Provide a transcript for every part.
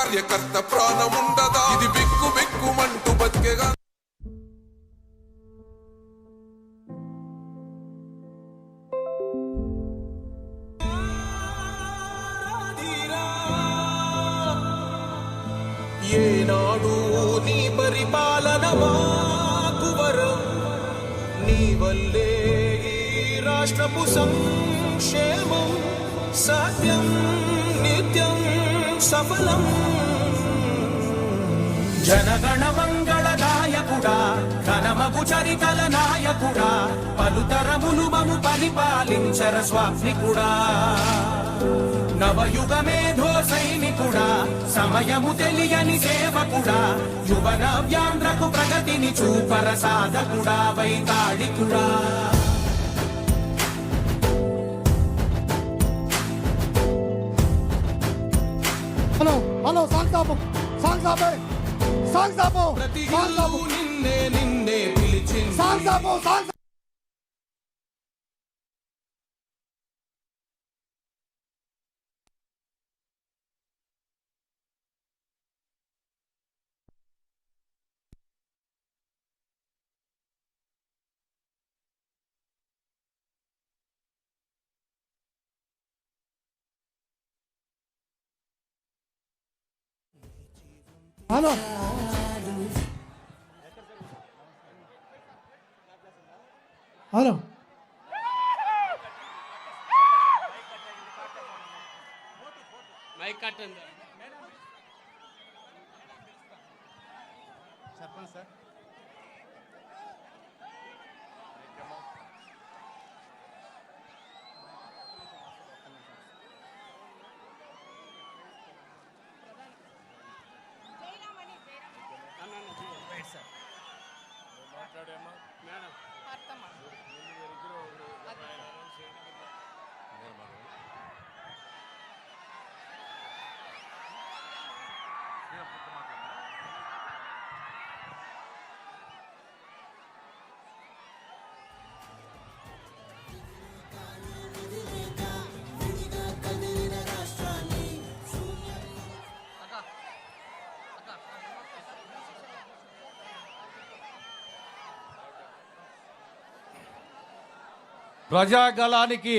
కార్యకర్త ప్రాణముండదా ఇది బిక్కు బిక్కుమంటూ బతికేగా ఏనాడు నీ పరిపాలన మాకు వరం నీ వల్లే ఈ రాష్ట్రపు సంక్షేమం సత్యం నిత్యం సఫలం జనగణ మంగళ నాయకుడా ఘనమగు చరితల నాయకుడా పలుతరములు మము పరిపాలించర స్వామికుడా నవయుగ మేధో సైనికుడా సమయము తెలియని సేవకుడా యువన వ్యాంధ్రకు ప్రగతిని చూపర సాధకుడా వైతాళికుడా హలో ప్రతి నిన్నే నిన్నే పిలిచింది హలో హలో మైక్ కట్టండి చెప్పండి సార్. ప్రజాగళానికి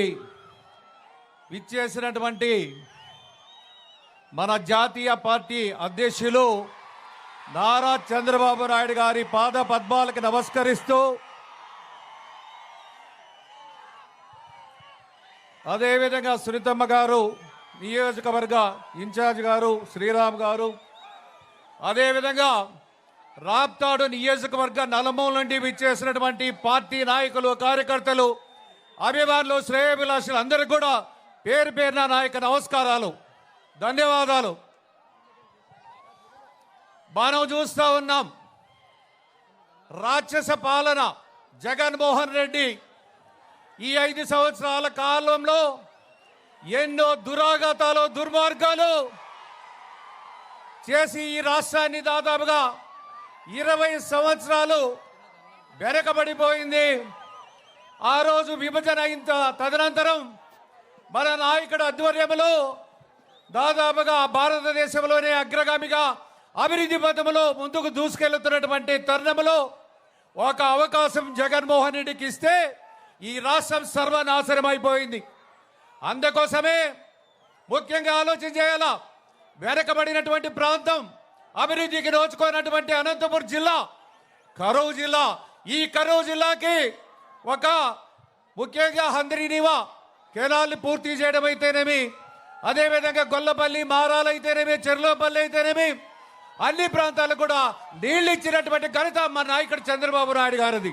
విచ్చేసినటువంటి మన జాతీయ పార్టీ అధ్యక్షులు నారా చంద్రబాబు నాయుడు గారి పాద పద్మాలకు నమస్కరిస్తూ అదేవిధంగా సునీతమ్మ గారు నియోజకవర్గ ఇన్ఛార్జ్ గారు శ్రీరామ్ గారు అదేవిధంగా రాప్తాడు నియోజకవర్గ నలుమూల నుండి విచ్చేసినటువంటి పార్టీ నాయకులు కార్యకర్తలు అభిమానులు శ్రేయోభిలాషులు అందరికీ కూడా పేరు పేరున నాయక నమస్కారాలు ధన్యవాదాలు. మనం చూస్తూ ఉన్నాం రాక్షస పాలన జగన్మోహన్ రెడ్డి ఈ 5 సంవత్సరాల కాలంలో ఎన్నో దురాఘాతాలు దుర్మార్గాలు చేసి ఈ రాష్ట్రాన్ని దాదాపుగా 20 సంవత్సరాలు వెనకబడిపోయింది. ఆ రోజు విభజన అయిన తదనంతరం మన నాయకుడు ఆధ్వర్యంలో దాదాపుగా భారతదేశంలోనే అగ్రగామిగా అభివృద్ధి పథంలో ముందుకు దూసుకెళ్తున్నటువంటి తరుణంలో ఒక అవకాశం జగన్మోహన్ రెడ్డికి ఇస్తే ఈ రాష్ట్రం సర్వనాశనం అయిపోయింది. అందుకోసమే ముఖ్యంగా ఆలోచన చేయాలా. వెనకబడినటువంటి ప్రాంతం అభివృద్ధికి నోచుకున్నటువంటి అనంతపురం జిల్లా కరూరు జిల్లా, ఈ కరూరు జిల్లాకి ఒక ముఖ్యంగా హంద్రీనివా కెనాల్ని పూర్తి చేయడం అయితేనేమి, అదేవిధంగా గొల్లపల్లి మారాలు అయితేనేమి, చెర్లోపల్లి అయితేనేమి, అన్ని ప్రాంతాలకు కూడా నీళ్లు ఇచ్చినటువంటి ఘనత మా నాయకుడు చంద్రబాబు నాయుడు గారిది.